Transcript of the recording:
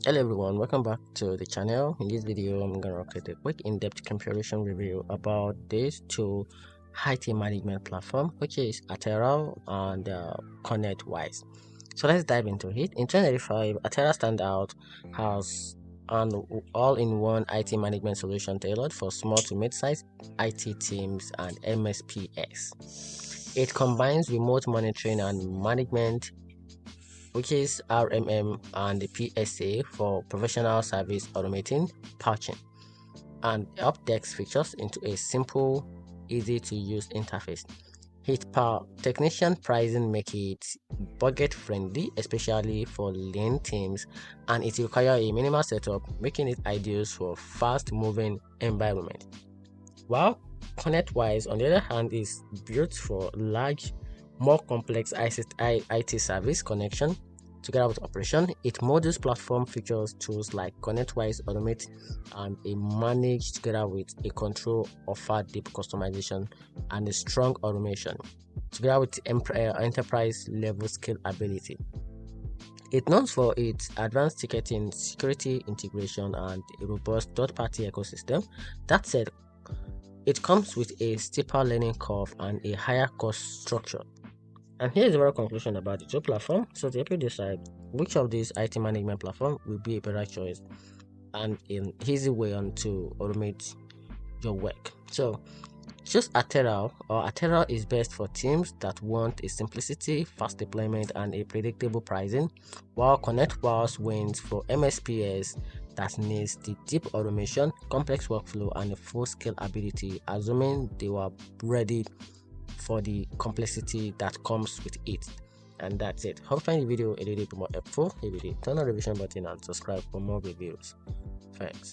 Hello everyone, welcome back to the channel. In this video I'm gonna create a quick in-depth comparison review about these two IT management platform, which is Atera and ConnectWise. So let's dive into it. In 2025, Atera stand out as an all-in-one IT management solution tailored for small to mid-sized IT teams and MSPs. It combines remote monitoring and management, which is RMM, and the PSA for professional service automating, patching, and help desk features into a simple, easy to use interface. Hit per technician pricing make it budget friendly, especially for lean teams, and it requires a minimal setup, making it ideal for fast moving environment. While ConnectWise, on the other hand, is built for large, more complex IT service connection together with operation. It models platform features tools like ConnectWise Automate and a manage together with a control offer deep customization and a strong automation together with enterprise level scalability. It's known for its advanced ticketing, security integration, and a robust third-party ecosystem. That said, it comes with a steeper learning curve and a higher cost structure. And here's the real conclusion about the two platforms. So to help you decide which of these IT management platform will be a better choice and an easy way on to automate your work. So choose Atera, or Atera is best for teams that want a simplicity, fast deployment, and a predictable pricing, while ConnectWise wins for MSPs that needs the deep automation, complex workflow, and a full scale ability, assuming they were ready for the complexity that comes with it. And that's it. Hope you find the video a little bit more helpful. If you did, turn on the revision button and subscribe for more reviews. Thanks.